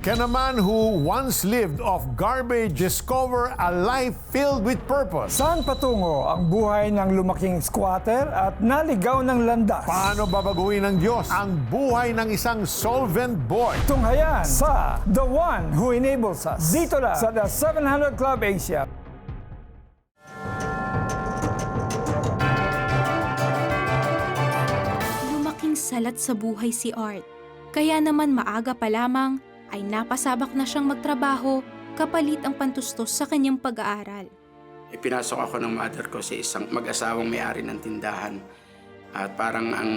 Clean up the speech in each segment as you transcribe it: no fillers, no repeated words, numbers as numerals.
Can a man who once lived off garbage discover a life filled with purpose? Saan patungo ang buhay ng lumaking squatter at naligaw ng landas? Paano babaguhin ng Diyos ang buhay ng isang solvent boy? Tunghayan sa The One Who Enables Us. Dito lang sa The 700 Club Asia. Lumaking salat sa buhay si Art. Kaya naman maaga pa lamang ay napasabak na siyang magtrabaho kapalit ang pantustos sa kanyang pag-aaral. Ipinasok ako ng mother ko sa isang mag-asawang may-ari ng tindahan. At parang ang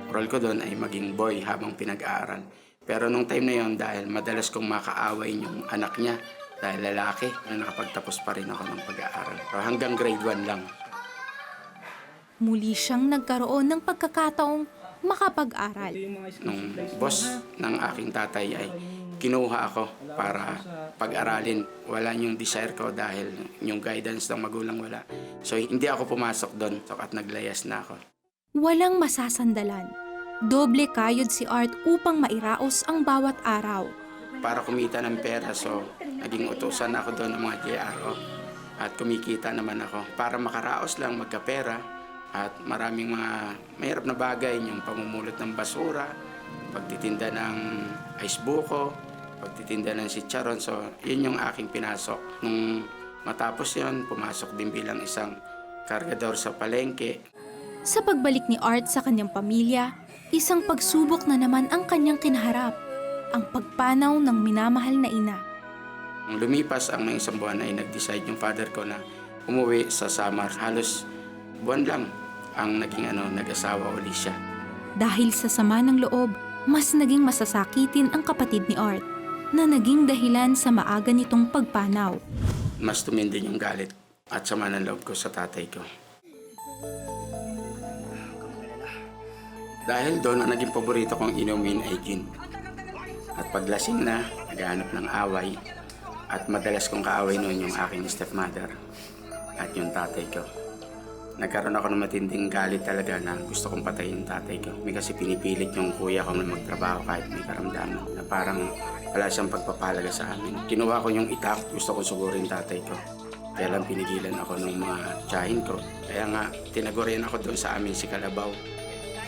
role ko doon ay maging boy habang pinag-aaral. Pero nung time na yon, dahil madalas kong makaaway yung anak niya, dahil lalaki, na nakapagtapos pa rin ako ng pag-aaral. So, hanggang grade 1 lang. Muli siyang nagkaroon ng pagkakataong makapag-aral. Nung boss ng aking tatay ay kinuha ako para pag-aralin. Wala yung desire ko dahil yung guidance ng magulang wala. So hindi ako pumasok doon at naglayas na ako. Walang masasandalan. Doble kayod si Art upang mairaos ang bawat araw. Para kumita ng pera, so naging utusan ako doon ng mga JRO. At kumikita naman ako para makaraos lang magkapera. At maraming mga mahirap na bagay, yung pamumulot ng basura, pagtitinda ng ice buko, pagtitinda ng chicharon. So, yun yung aking pinasok. Nung matapos yun, pumasok din bilang isang kargador sa palengke. Sa pagbalik ni Art sa kanyang pamilya, isang pagsubok na naman ang kanyang kinaharap, ang pagpanaw ng minamahal na ina. Nung lumipas ang mga isang buwan ay nag-decide yung father ko na umuwi sa Samar. Halos buwan lang ang naging nag-asawa uli siya. Dahil sa sama ng loob, mas naging masasakitin ang kapatid ni Art na naging dahilan sa maaga nitong pagpanaw. Mas tumindi yung galit at sama ng loob ko sa tatay ko. Dahil doon ang naging paborito kong inumin ay gin. At paglasing na, naghahanap ng away. At madalas kong kaaway noon yung aking stepmother at yung tatay ko. Nagkaroon ako ng matinding galit talaga na gusto kong patayin yung tatay ko. May kasi pinipilit yung kuya ko na magtrabaho kahit may karamdaman. Na parang wala siyang pagpapalaga sa amin. Kinuha ko yung itak, gusto kong sugurin tatay ko. Kaya lang pinigilan ako ng mga tiyahin ko. Kaya nga, tinagurian ako doon sa amin si Kalabaw.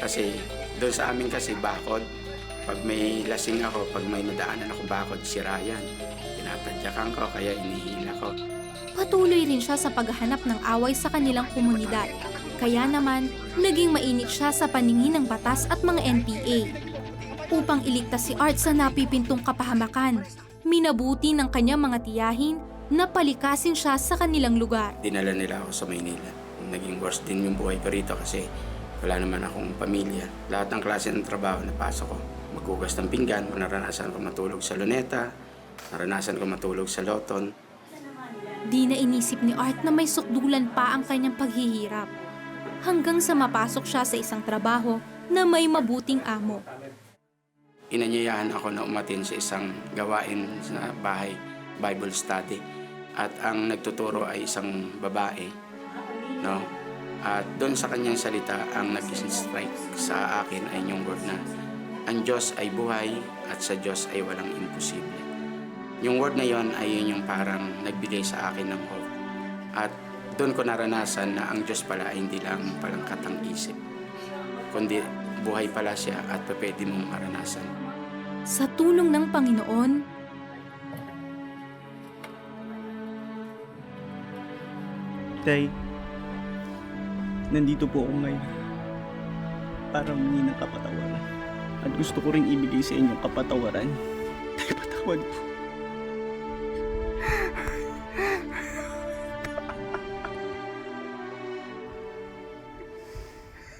Kasi doon sa amin kasi bakod. Pag may lasing ako, pag may nadaanan ako bakod, sira yan. Tinatadyakan ko, kaya inihila ko. Patuloy rin siya sa paghahanap ng away sa kanilang komunidad. Kaya naman, naging mainit siya sa paningin ng batas at mga NPA. Upang iligtas si Art sa napipintong kapahamakan, minabuti ng kanyang mga tiyahin na palikasin siya sa kanilang lugar. Dinala nila ako sa Maynila. Naging worse din yung buhay ko rito kasi wala naman akong pamilya. Lahat ng klase ng trabaho na pasok ko. Maghugas ng pinggan, naranasan ko matulog sa luneta, naranasan ko matulog sa loton. Di na inisip ni Art na may sukdulan pa ang kanyang paghihirap. Hanggang sa mapasok siya sa isang trabaho na may mabuting amo. Inanyayahan ako na umatin sa isang gawain sa bahay, Bible study. At ang nagtuturo ay isang babae. No? At doon sa kanyang salita, ang nag-strike sa akin ay yung word na ang Diyos ay buhay at sa Diyos ay walang imposible. Yung word na yon ay yun yung parang nagbigay sa akin ng hope. At doon ko naranasan na ang Diyos pala ay hindi lang palang katang-isip, kundi buhay pala siya at pwede mong maranasan. Sa tulong ng Panginoon, Tay, nandito po ako ngayon para humingi ng kapatawaran. At gusto ko rin ibigay sa inyo kapatawaran. Tay, patawad po.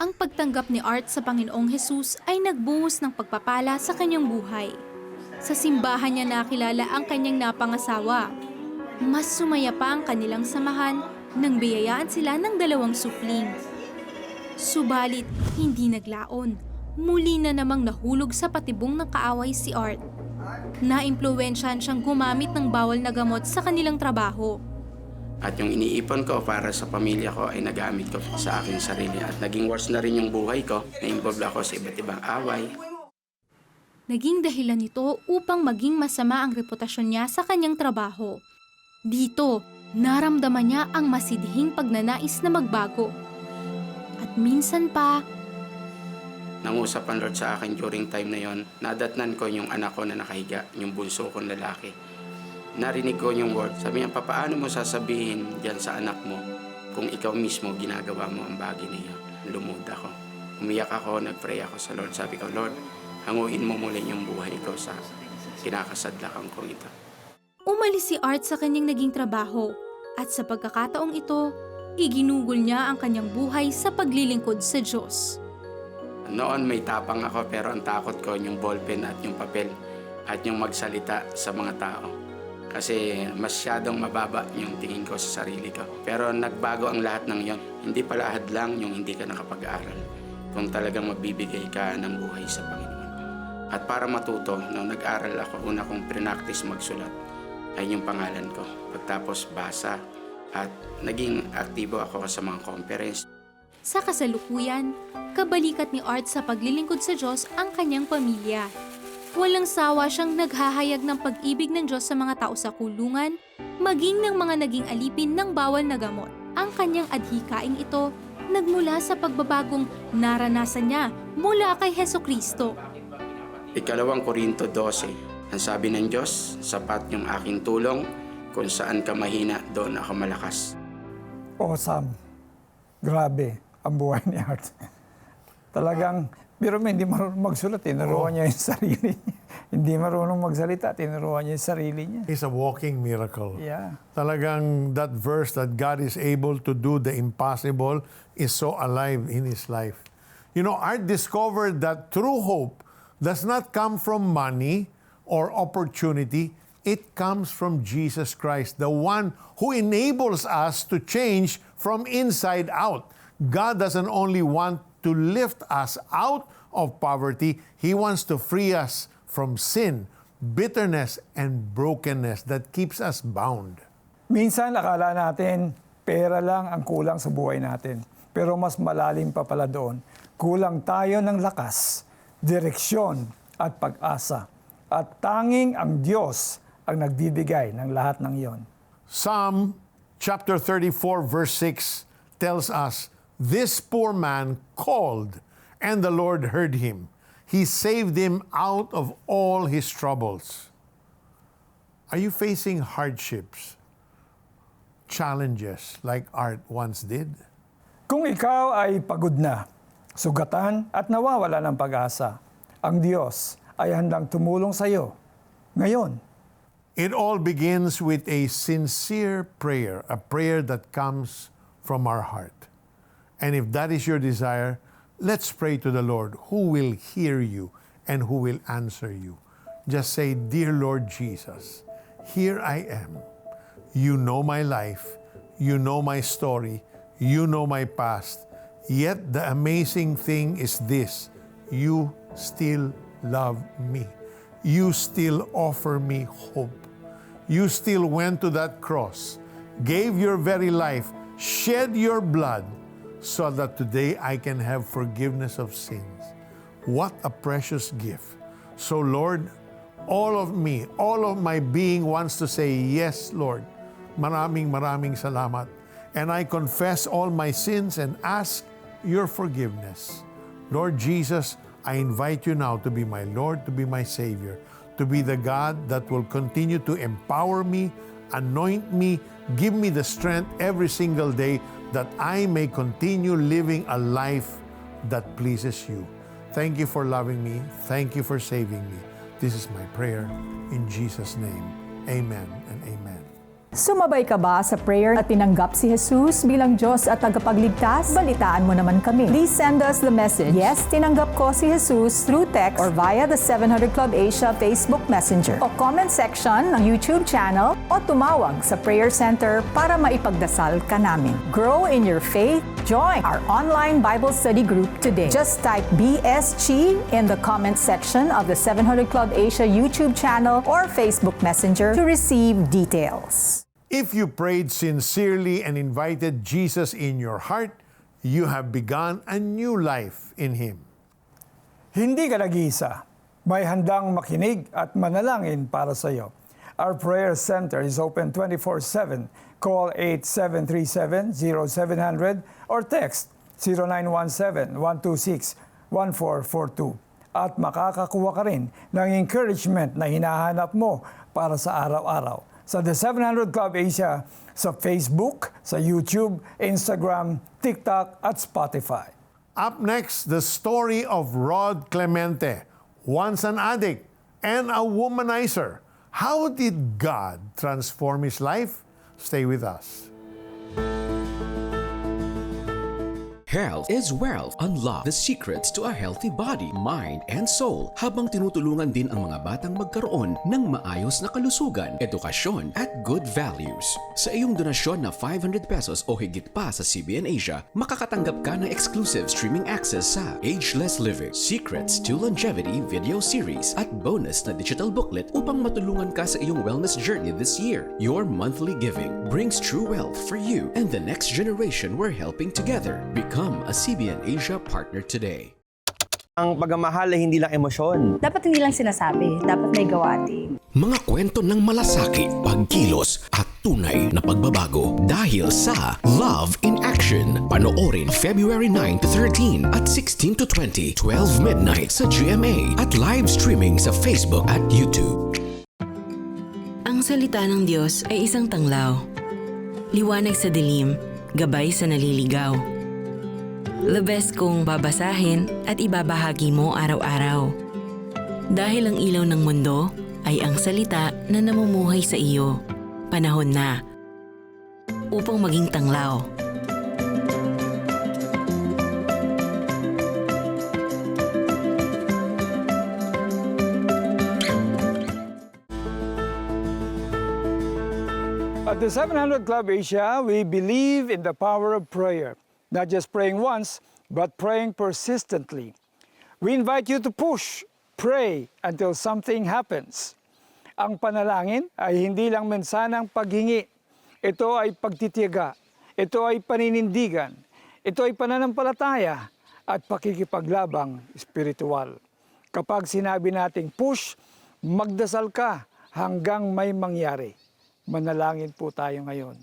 ang pagtanggap ni Art sa Panginoong Hesus ay nagbuhos ng pagpapala sa kanyang buhay. Sa simbahan niya nakilala ang kanyang napangasawa. Mas sumaya pa ang kanilang samahan nang biyayaan sila ng 2 supling. Subalit, hindi naglaon. Muli na namang nahulog sa patibong ng kaaway si Art. Naimpluwensyahan siyang gumamit ng bawal na gamot sa kanilang trabaho. At yung iniipon ko para sa pamilya ko ay nagamit ko sa aking sarili. At naging worse na rin yung buhay ko. Na-involve ako sa iba't ibang away. Naging dahilan nito upang maging masama ang reputasyon niya sa kanyang trabaho. Dito, naramdaman niya ang masidhing pagnanais na magbago. At minsan pa, Nangusap ang Lord sa akin during time na yon. Nadatnan ko yung anak ko na nakahiga, yung bunso kong lalaki. Narinig ko yung word. Sabi niya, paano mo sasabihin diyan sa anak mo kung ikaw mismo ginagawa mo ang bagay na yun? Lumod ako. Umiyak ako, nagpray ako sa Lord. Sabi ko, Lord, hanguin mo muli yung buhay ko sa kinakasadlakan ko ito. umalis si Art sa kanyang naging trabaho at sa pagkakataong ito, iginugol niya ang kanyang buhay sa paglilingkod sa Diyos. Noon may tapang ako pero ang takot ko yung ballpen at yung papel at yung magsalita sa mga tao. Kasi masyadong mababa yung tingin ko sa sarili ko. Pero nagbago ang lahat ng yon. Hindi pala hadlang yung hindi ka nakapag-aral kung talagang magbibigay ka ng buhay sa Panginoon. At para matuto, nung nag-aral ako, una kong prinactice magsulat ay yung pangalan ko. Pagtapos basa at naging aktibo ako sa mga conference. Sa kasalukuyan, kabalikat ni Art sa paglilingkod sa Diyos ang kanyang pamilya. Walang sawa siyang naghahayag ng pag-ibig ng Diyos sa mga tao sa kulungan, maging ng mga naging alipin ng bawal na gamot. Ang kanyang adhikaing ito nagmula sa pagbabagong naranasan niya mula kay Hesukristo. Ikalawang Korinto 12, ang sabi ng Diyos, sapat yung aking tulong, kung saan ka mahina, doon ako malakas. Awesome. Grabe ang buhay ni Art. Talagang, pero hindi marunong magsulat, tinuruan niya yung sarili niya. Hindi marunong magsalita, tinuruan niya yung sarili niya. He's a walking miracle. Yeah. Talagang that verse that God is able to do the impossible is so alive in his life. You know, Art discovered that true hope does not come from money or opportunity. It comes from Jesus Christ, the one who enables us to change from inside out. God doesn't only want to lift us out of poverty, He wants to free us from sin, bitterness, and brokenness that keeps us bound. Minsan akala natin pera lang ang kulang sa buhay natin. Pero mas malalim pa pala doon. Kulang tayo ng lakas, direksyon at pag-asa. At tanging ang Diyos ang nagbibigay ng lahat ng iyon. Psalm chapter 34 verse 6 tells us, "This poor man called, and the Lord heard him. He saved him out of all his troubles." Are you facing hardships, challenges like Art once did? Kung ikaw ay pagod na, sugatan at nawawala ng pag-asa, ang Diyos ay handang tumulong sa iyo ngayon. It all begins with a sincere prayer, a prayer that comes from our heart. And if that is your desire, let's pray to the Lord, who will hear you and who will answer you. Just say, "Dear Lord Jesus, here I am. You know my life. You know my story. You know my past. Yet the amazing thing is this: you still love me. You still offer me hope. You still went to that cross, gave your very life, shed your blood, so that today I can have forgiveness of sins." What a precious gift. So Lord, all of me, all of my being wants to say, "Yes, Lord. Maraming salamat." And I confess all my sins and ask your forgiveness. Lord Jesus, I invite you now to be my Lord, to be my Savior, to be the God that will continue to empower me, anoint me, give me the strength every single day that I may continue living a life that pleases you. Thank you for loving me. Thank you for saving me. This is my prayer in Jesus' name. Amen and amen. Sumabay ka ba sa prayer at tinanggap si Jesus bilang Diyos at tagapagligtas? Balitaan mo naman kami. Please send us the message, "Yes, tinanggap ko si Jesus," through text or via the 700 Club Asia Facebook Messenger o comment section ng YouTube channel o tumawag sa Prayer Center para maipagdasal ka namin. Grow in your faith. Join our online Bible study group today. Just type BSG in the comment section of the 700 Club Asia YouTube channel or Facebook Messenger to receive details. If you prayed sincerely and invited Jesus in your heart, you have begun a new life in Him. Hindi ka nag-iisa. may handang makinig at manalangin para sa iyo. Our prayer center is open 24/7. Call 8737-0700 or text 0917-126-1442. At makakakuha ka rin ng encouragement na hinahanap mo para sa araw-araw. Sa The 700 Club Asia, sa Facebook, sa YouTube, Instagram, TikTok at Spotify. Up next, the story of Rod Clemente, once an addict and a womanizer. How did God transform his life? Stay with us. Health is wealth. Unlock the secrets to a healthy body, mind, and soul habang tinutulungan din ang mga batang magkaroon ng maayos na kalusugan, edukasyon, at good values. Sa iyong donasyon na 500 pesos o higit pa sa CBN Asia, makakatanggap ka ng exclusive streaming access sa Ageless Living, Secrets to Longevity video series, at bonus na digital booklet upang matulungan ka sa iyong wellness journey this year. Your monthly giving brings true wealth for you and the next generation we're helping together. Become a CBN Asia partner today. Ang pagmamahal ay hindi lang emosyon. Dapat hindi lang sinasabi, dapat may gawa din. Mga kwento ng malasakit, pagkilos at tunay na pagbabago dahil sa Love in Action. Panoorin February 9 to 13 at 16 to 20, 12 midnight sa GMA at live streaming sa Facebook at YouTube. Ang salita ng Diyos ay isang tanglaw. Liwanag sa dilim, gabay sa naliligaw. The best kung babasahin at ibabahagi mo araw-araw. Dahil ang ilaw ng mundo ay ang salita na namumuhay sa iyo. Panahon na upang maging tanglaw. At the 700 Club Asia, we believe in the power of prayer. Not just praying once, but praying persistently. We invite you to push, pray until something happens. Ang panalangin ay hindi lang mensanang paghingi. Ito ay pagtitiyaga. Ito ay paninindigan. Ito ay pananampalataya at pakikipaglabang espiritual. Kapag sinabi nating push, magdasal ka hanggang may mangyari. Manalangin po tayo ngayon.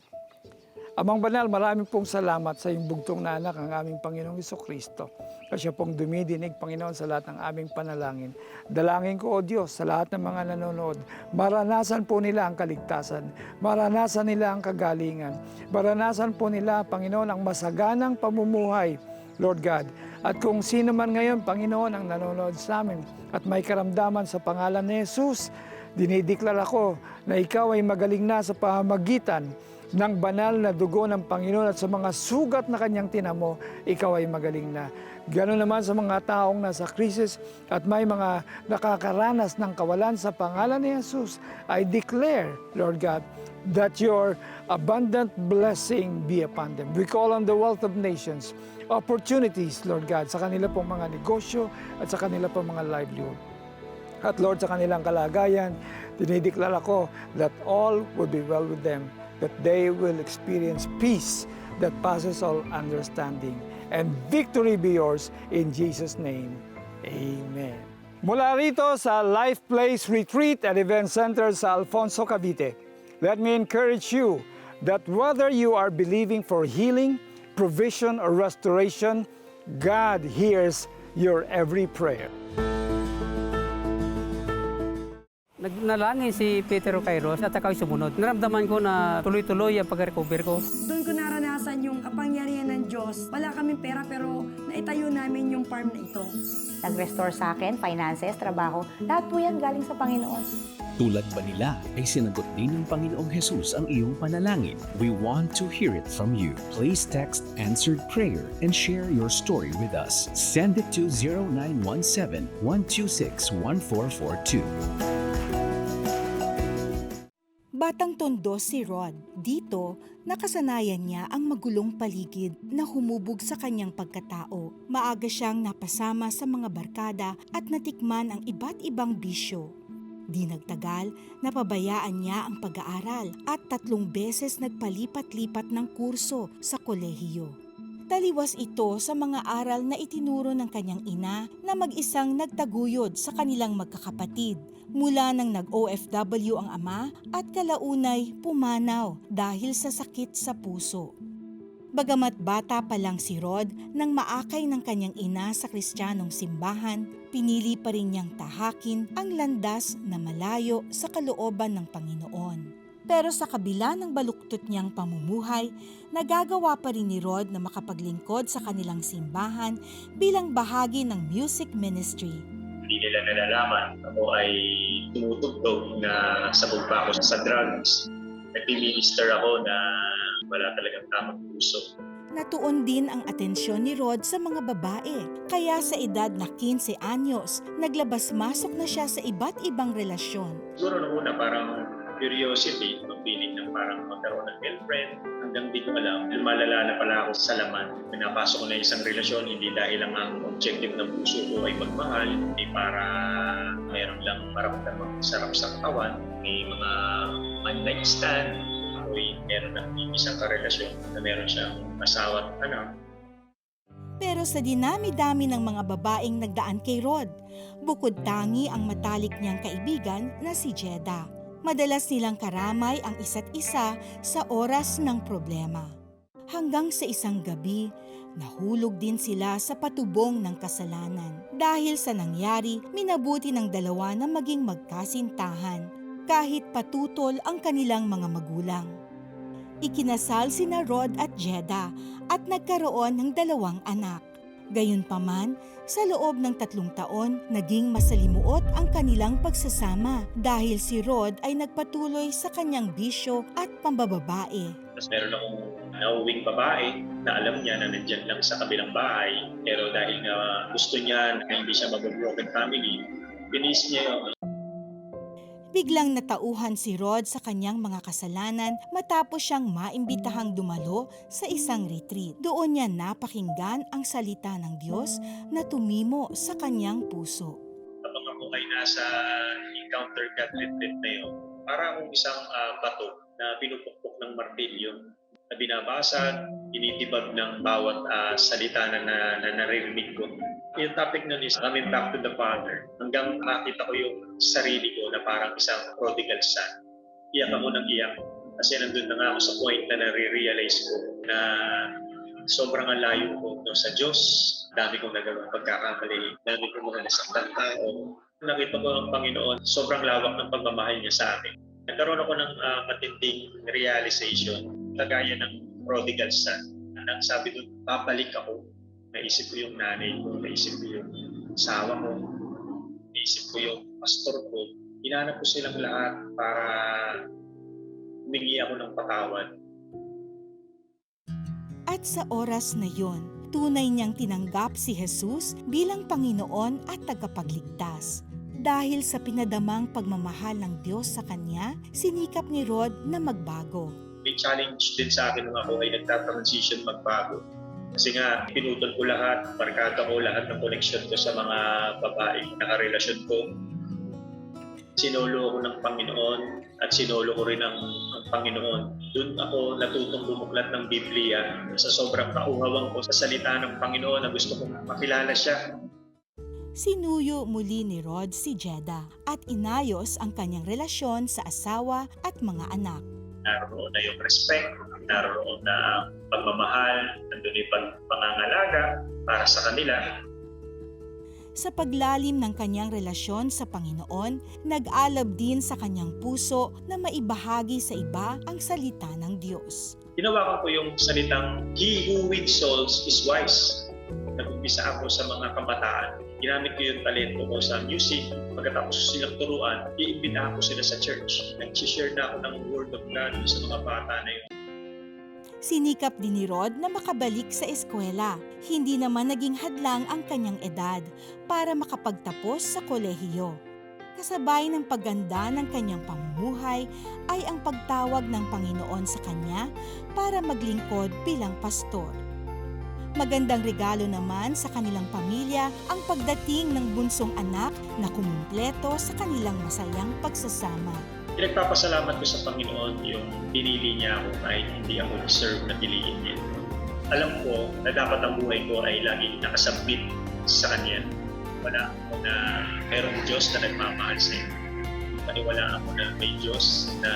Amang Banal, maraming pong salamat sa iyong bugtong na anak, ang aming Panginoong Hesukristo. Kasi siya pong dumidinig, Panginoon, sa lahat ng aming panalangin. Dalangin ko, O Diyos, sa lahat ng mga nanonood, maranasan po nila ang kaligtasan, maranasan nila ang kagalingan, maranasan po nila, Panginoon, ang masaganang pamumuhay, Lord God. At kung sino man ngayon, Panginoon, ang nanonood sa amin at may karamdaman sa pangalan ni Jesus, dinideklara ko na ikaw ay magaling na sa pamamagitan ng banal na dugo ng Panginoon at sa mga sugat na kanyang tinamo, ikaw ay magaling na. Ganoon naman sa mga taong nasa krisis at may mga nakakaranas ng kawalan sa pangalan ni Jesus, I declare, Lord God, that your abundant blessing be upon them. We call on the wealth of nations, opportunities, Lord God, sa kanila pong mga negosyo at sa kanila pong mga livelihood. At Lord, sa kanilang kalagayan, dinideklara ko that all will be well with them, that they will experience peace that passes all understanding. And victory be yours in Jesus' name. Amen. Mula rito sa Life Place Retreat and Event Center sa Alfonso, Cavite, let me encourage you that whether you are believing for healing, provision, or restoration, God hears your every prayer. Nagnalangin si Peter Kairos at ako'y sumunod. Naramdaman ko na tuloy-tuloy ang pag-recover ko. Doon ko naranasan yung kapangyarihan ng Diyos. Wala kaming pera pero naitayo namin yung farm na ito. Nag-restore sa akin, finances, trabaho, lahat po yan galing sa Panginoon. Tulad ba nila ay sinagot din ng Panginoong Jesus ang iyong panalangin? We want to hear it from you. Please text answered prayer and share your story with us. Send it to 0917-126-1442. Batang tondo si Rod. Dito, nakasanayan niya ang magulong paligid na humubog sa kanyang pagkatao. Maaga siyang napasama sa mga barkada at natikman ang iba't ibang bisyo. Di nagtagal, napabayaan niya ang pag-aaral at 3 beses nagpalipat-lipat ng kurso sa kolehiyo. Taliwas ito sa mga aral na itinuro ng kanyang ina na mag-isang nagtaguyod sa kanilang magkakapatid mula nang nag-OFW ang ama at kalaunay pumanaw dahil sa sakit sa puso. Bagamat bata pa lang si Rod nang maakay ng kanyang ina sa Kristiyanong simbahan, pinili pa rin niyang tahakin ang landas na malayo sa kalooban ng Panginoon. Pero sa kabila ng baluktot niyang pamumuhay, nagagawa pa rin ni Rod na makapaglingkod sa kanilang simbahan bilang bahagi ng music ministry. Hindi nila nalalaman ako ay tumutugtog na sabog pa ako sa drugs. Nag-minister ako na wala talagang tamang puso. Natuon din ang atensyon ni Rod sa mga babae. Kaya sa edad na 15 anyos, naglabas-masok na siya sa iba't ibang relasyon. Siguro nung una parang curiosity, feeling ng parang magkaroon ng girlfriend. Hanggang di ko alam, lumalala na pala ako sa laman. Pinapasok ko na isang relasyon, hindi dahil lang ang objective ng puso ko ay magmahal, hindi para meron lang maramdamang sarap sa katawan, may mga one-night stand, o meron ng isang karelasyon na meron siyang asawa at anak. Pero sa dinami-dami ng mga babaeng nagdaan kay Rod, bukod tangi ang matalik niyang kaibigan na si Jeda. Madalas nilang karamay ang isa't isa sa oras ng problema. Hanggang sa isang gabi, nahulog din sila sa patubong ng kasalanan. Dahil sa nangyari, minabuti ng dalawa na maging magkasintahan, kahit patutol ang kanilang mga magulang. Ikinasal sina Rod at Jeda at nagkaroon ng 2 anak. Gayunpaman, sa loob ng 3 taon, naging masalimuot ang kanilang pagsasama dahil si Rod ay nagpatuloy sa kanyang bisyo at pambababae. Tapos meron akong nauwing babae na alam niya na nandyan lang sa kabilang bahay, pero dahil nga gusto niya na hindi siya mag-broken family, pinis niya yun. Biglang natauhan si Rod sa kanyang mga kasalanan matapos siyang maimbitahang dumalo sa isang retreat. Doon niya napakinggan ang salita ng Diyos na tumimo sa kanyang puso. Kapag ako ay nasa encounter God retreat na yun, para akong isang bato na pinupukpok ng martilyo na binabasag, tinitibag ng bawat salita na naririnig ko. Yung topic nun is coming back to the Father. Hanggang makita ko yung sarili ko na parang isang prodigal son. Iyak ako ng iyak. Kasi nandun na nga ako sa point na nare-realize ko na sobrang ang layo ko sa Diyos. Dami kong nagawang pagkakamali. Dami kong mga nasaktan tao. Nakita ko ang Panginoon, sobrang lawak ng pagmamahal niya sa akin. Nagkaroon ako ng matinding realization, kagaya ng prodigal son. Nang sabi doon, babalik ako. Naisip ko yung nanay ko, naisip ko yung asawa ko, naisip ko yung pastor ko. Hinanap ko silang lahat para humingi ako ng patawad. At sa oras na yon, tunay niyang tinanggap si Jesus bilang Panginoon at tagapagligtas. Dahil sa pinadamang pagmamahal ng Diyos sa kanya, sinikap ni Rod na magbago. May challenge din sa akin nung ako ay nagta-transition magbago. Kasi nga, pinutol ko lahat, barkada ko lahat ng connection ko sa mga babaeng nakarelasyon ko. Sinolo ako ng Panginoon at sinolo ko rin ang Panginoon. Doon ako natutong bumuklat ng Biblia sa sobrang kauhawang ko sa salita ng Panginoon na gusto kong makilala siya. Sinuyo muli ni Rod si Jeda at inayos ang kanyang relasyon sa asawa at mga anak. Naroon na yung respect, naroon na pagmamahal, nandun yung pangangalaga para sa kanila. Sa paglalim ng kanyang relasyon sa Panginoon, nag-alab din sa kanyang puso na maibahagi sa iba ang salita ng Diyos. Hinawakan ko yung salitang, "He who wins souls is wise." Nag-umpisa ako sa mga kabataan. Ginamit ko yung talento ko sa music. Pagkatapos silang turuan, iimbitahan ko sila sa church. Nag-share na ako ng Word of God sa mga bata na yun. Sinikap din ni Rod na makabalik sa eskwela. Hindi naman naging hadlang ang kanyang edad para makapagtapos sa kolehiyo. Kasabay ng pagganda ng kanyang pamumuhay ay ang pagtawag ng Panginoon sa kanya para maglingkod bilang pastor. Magandang regalo naman sa kanilang pamilya ang pagdating ng bunsong anak na kumumpleto sa kanilang masayang pagsasama. Pinagpapasalamat ko sa Panginoon yung pinili niya ako kahit hindi ako deserve na piliin niya. alam ko na dapat ang buhay ko ay laging nakasabit sa Kanya. Wala ako na mayroong Diyos na nagmamahal sa iyo. Paniwala ako na may Diyos na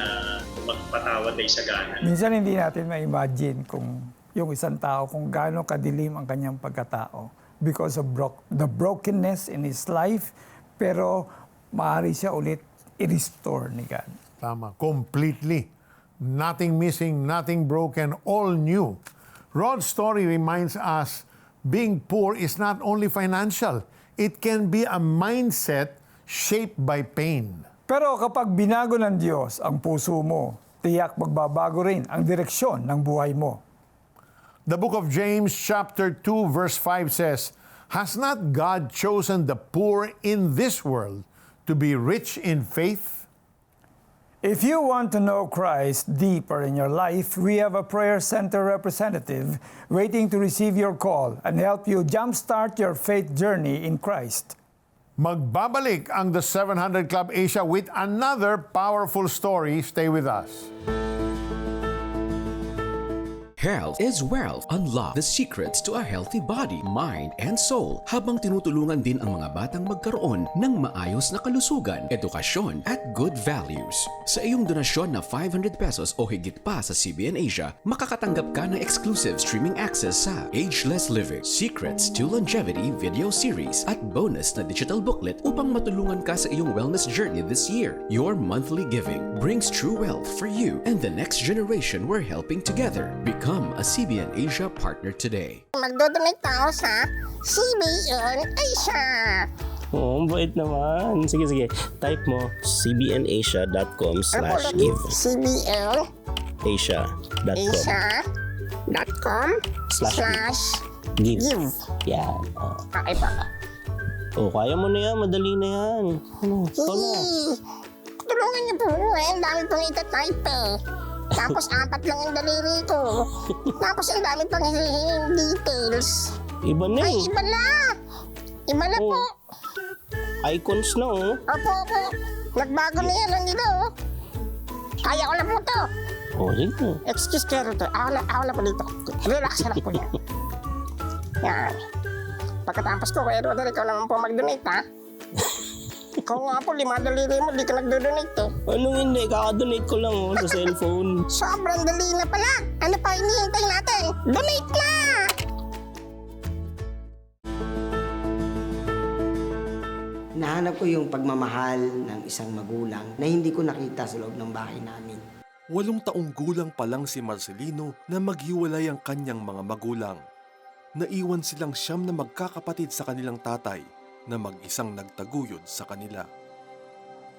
magpatawad ay sagana. Minsan hindi natin ma-imagine kung yung isang tao, kung gaano kadilim ang kanyang pagkatao because of the brokenness in his life, pero maaari siya ulit i-restore ni God. Tama. Completely. Nothing missing, nothing broken, all new. Rod's story reminds us being poor is not only financial. It can be a mindset shaped by pain. Pero kapag binago ng Diyos ang puso mo, tiyak magbabago rin ang direksyon ng buhay mo. The book of James chapter 2 verse 5 says, "Has not God chosen the poor in this world to be rich in faith?" If you want to know Christ deeper in your life, we have a prayer center representative waiting to receive your call and help you jumpstart your faith journey in Christ. Magbabalik ang The 700 Club Asia with another powerful story. Stay with us. Health is wealth. Unlock the secrets to a healthy body, mind, and soul habang tinutulungan din ang mga batang magkaroon ng maayos na kalusugan, edukasyon, at good values. Sa iyong donasyon na 500 pesos o higit pa sa CBN Asia, makakatanggap ka ng exclusive streaming access sa Ageless Living, Secrets to Longevity video series, at bonus na digital booklet upang matulungan ka sa iyong wellness journey this year. Your monthly giving brings true wealth for you and the next generation we're helping together. Become a CBN Asia partner today. Magdodonate ako sa CBN Asia. Oo, bait naman. Sige. Type mo cbnasia.com/give. CBN Asia.com/give. Yan. Okay pa. Kaya mo na yan. Madali na yan. Ikaw na. Tulungan niyo po. Ang dami pong itatype eh. Tapos 4 lang yung daliri ko. Tapos ang dami pang hihinging details. Iba na eh. Ay, iba na. Iba na po. Icons na oh. Opo. Nagbago na yan ang nila oh. Kaya ko na po to. Sige. Excuse kero to. Ako na po dito. Relax na lang po yan. Yan. Pagkatapos ko, Kuya Rodel, ikaw naman po mag-donate ha. Ikaw nga po, 5 daliri mo, di ka nagdo-donate eh. Anong hindi? Kaka-donate ko lang sa cellphone. Sobrang dali na pala. Ano pa hinihintay natin? Donate na! Nahanap ko yung pagmamahal ng isang magulang na hindi ko nakita sa loob ng bahay namin. 8 taong gulang pa lang si Marcelino na maghiwalay ang kanyang mga magulang. Naiwan silang 9 na magkakapatid sa kanilang tatay na mag-isang nagtaguyod sa kanila.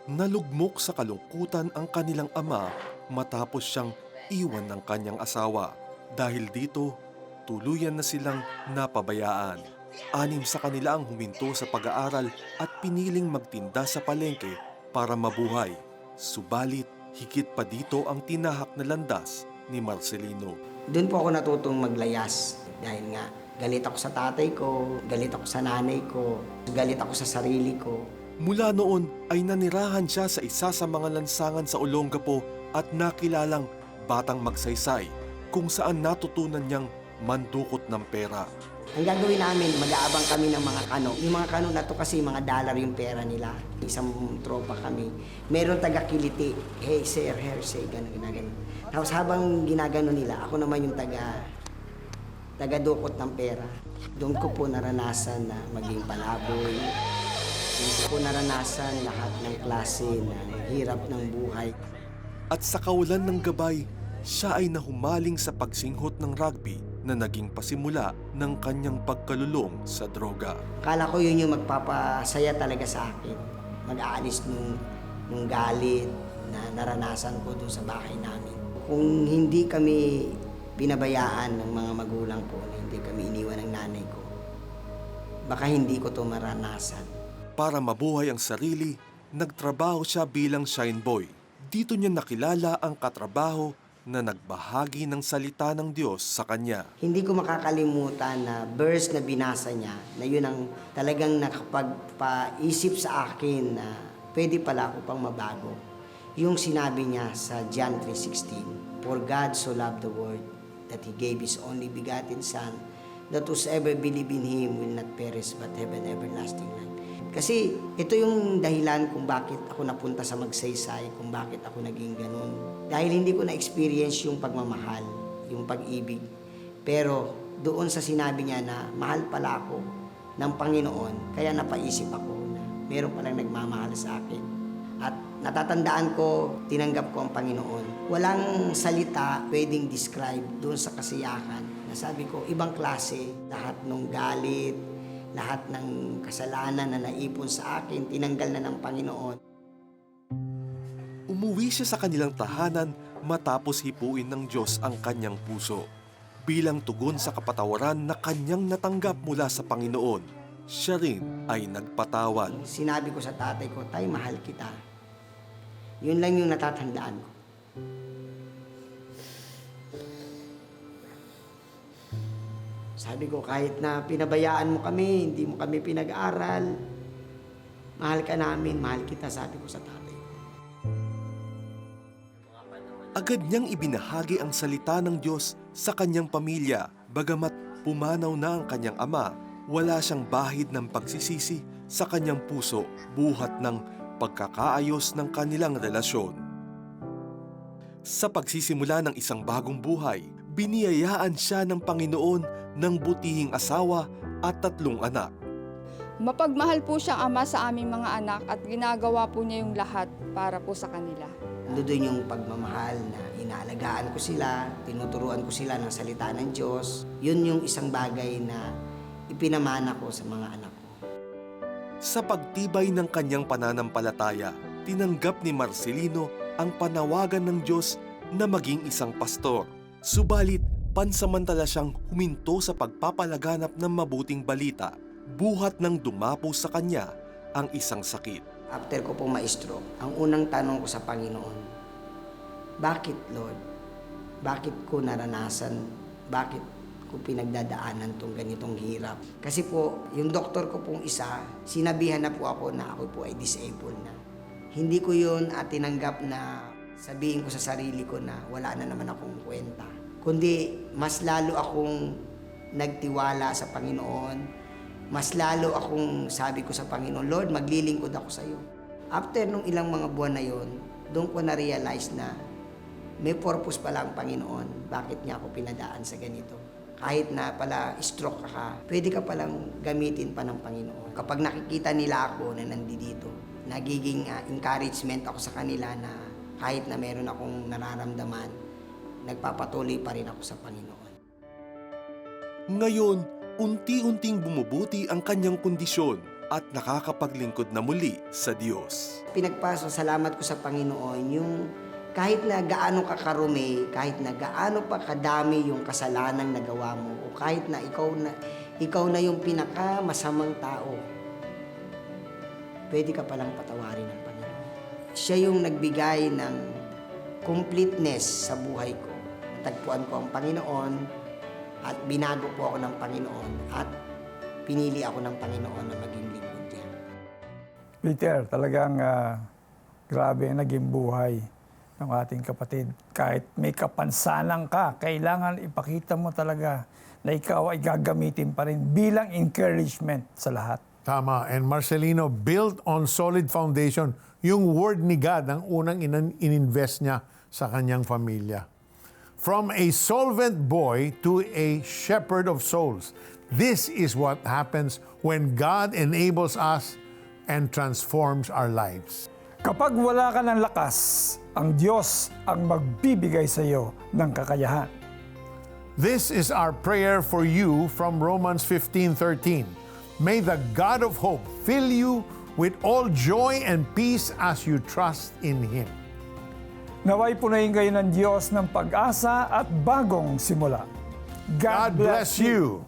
Nalugmok sa kalungkutan ang kanilang ama matapos siyang iwan ng kanyang asawa. Dahil dito, tuluyan na silang napabayaan. 6 sa kanila ang huminto sa pag-aaral at piniling magtinda sa palengke para mabuhay. Subalit, higit pa dito ang tinahak na landas ni Marcelino. Doon po ako natutong maglayas dahil nga galit ako sa tatay ko, galit ako sa nanay ko, galit ako sa sarili ko. Mula noon ay nanirahan siya sa isa sa mga lansangan sa Olongapo at nakilalang batang magsaysay kung saan natutunan niyang mandukot ng pera. Ang gagawin namin, mag-aabang kami ng mga kano. Yung mga kano na to kasi mga dollar yung pera nila. Isang tropa kami. Meron taga-kiliti. Hey sir, gano'n, ginagano. Tapos habang ginagano nila, ako naman yung taga-dukot ng pera. Doon ko po naranasan na maging palaboy. Doon ko po naranasan lahat ng klase ng hirap ng buhay. At sa kawalan ng gabay, siya ay nahumaling sa pagsinghot ng rugby na naging pasimula ng kanyang pagkalulong sa droga. Akala ko yun yung magpapasaya talaga sa akin. Mag-aalis nung galit na naranasan ko doon sa bahay namin. Kung hindi kami pinabayaan ng mga magulang ko, hindi kami iniwan ng nanay ko, baka hindi ko to maranasan. Para mabuhay ang sarili, nagtrabaho siya bilang shine boy. Dito niya nakilala ang katrabaho na nagbahagi ng salita ng Diyos sa kanya. Hindi ko makakalimutan na verse na binasa niya, na yun ang talagang nakapagpaisip sa akin na pwede pala ako pang mabago. Yung sinabi niya sa John 3:16, "For God so loved the world that He gave His only begotten Son, that whosoever believe in Him will not perish but have an everlasting life. Kasi ito yung dahilan kung bakit ako napunta sa Magsaysay, kung bakit ako naging ganun. Dahil hindi ko na-experience yung pagmamahal, yung pag-ibig. Pero doon sa sinabi niya na mahal pala ako ng Panginoon, kaya napaisip ako na meron palang nagmamahal sa akin. At natatandaan ko, tinanggap ko ang Panginoon. Walang salita pwedeng describe doon sa kasiyahan. Nasabi ko, ibang klase, lahat ng galit, lahat ng kasalanan na naipon sa akin, tinanggal na ng Panginoon. Umuwi siya sa kanilang tahanan matapos hipuin ng Diyos ang kanyang puso. Bilang tugon sa kapatawaran na kanyang natanggap mula sa Panginoon, siya rin ay nagpatawad. Sinabi ko sa tatay ko, Tay, mahal kita. Yun lang yung natatandaan ko. Sabi ko, kahit na pinabayaan mo kami, hindi mo kami pinag-aral, mahal ka namin, mahal kita, sabi ko sa tatay ko. Agad niyang ibinahagi ang salita ng Diyos sa kanyang pamilya, bagamat pumanaw na ang kanyang ama, wala siyang bahid ng pagsisisi sa kanyang puso, buhat ng pagkakaayos ng kanilang relasyon. Sa pagsisimula ng isang bagong buhay, biniyayaan siya ng Panginoon ng butihing asawa at 3 anak. Mapagmahal po siyang ama sa aming mga anak at ginagawa po niya yung lahat para po sa kanila. Doon yung pagmamahal na inaalagaan ko sila, tinuturuan ko sila ng salita ng Diyos. Yun yung isang bagay na ipinamana ko sa mga anak ko. Sa pagtibay ng kanyang pananampalataya, tinanggap ni Marcelino ang panawagan ng Diyos na maging isang pastor. Subalit, pansamantala siyang huminto sa pagpapalaganap ng mabuting balita, buhat ng dumapo sa kanya ang isang sakit. After ko pong ma-stroke, ang unang tanong ko sa Panginoon, bakit Lord? Bakit ko naranasan? Bakit ko pinagdadaanan tong ganitong hirap? Kasi po, yung doktor ko pong isa, sinabihan na po ako na ako po ay disabled na. Hindi ko yun tinanggap na sabihin ko sa sarili ko na wala na naman akong kwenta. Kundi mas lalo akong nagtiwala sa Panginoon, mas lalo akong sabi ko sa Panginoon, Lord, maglilingkod ako sa iyo. After nung ilang mga buwan na yon, doon ko na-realize na may purpose pala ang Panginoon, bakit niya ako pinadaan sa ganito. Kahit na pala stroke ka, pwede ka palang gamitin pa ng Panginoon. Kapag nakikita nila ako na nandito, nagiging encouragement ako sa kanila na kahit na meron akong nararamdaman, nagpapatuloy pa rin ako sa Panginoon. Ngayon, unti-unting bumubuti ang kanyang kondisyon at nakakapaglingkod na muli sa Diyos. Pinagpasalamat ko sa Panginoon yung kahit na gaano ka karumi, kahit na gaano pa kadami yung kasalanang nagawa mo, o kahit na ikaw na yung pinakamasamang tao, pwede ka palang patawarin ng Panginoon. Siya yung nagbigay ng completeness sa buhay ko. Natagpuan ko ang Panginoon at binago po ako ng Panginoon at pinili ako ng Panginoon na maging lingkod niya. Peter, talagang grabe ang naging buhay ng ating kapatid. Kahit may kapansanan ka, kailangan ipakita mo talaga na ikaw ay gagamitin pa rin bilang encouragement sa lahat. Tama. And Marcelino built on solid foundation. Yung word ni God ang unang ininvest niya sa kanyang pamilya. From a solvent boy to a shepherd of souls. This is what happens when God enables us and transforms our lives. Kapag wala ka ng lakas, ang Diyos ang magbibigay sa iyo ng kakayahan. This is our prayer for you from Romans 15:13. May the God of hope fill you with all joy and peace as you trust in Him. Naway punayin kayo ng Diyos ng pag-asa at bagong simula. God bless you.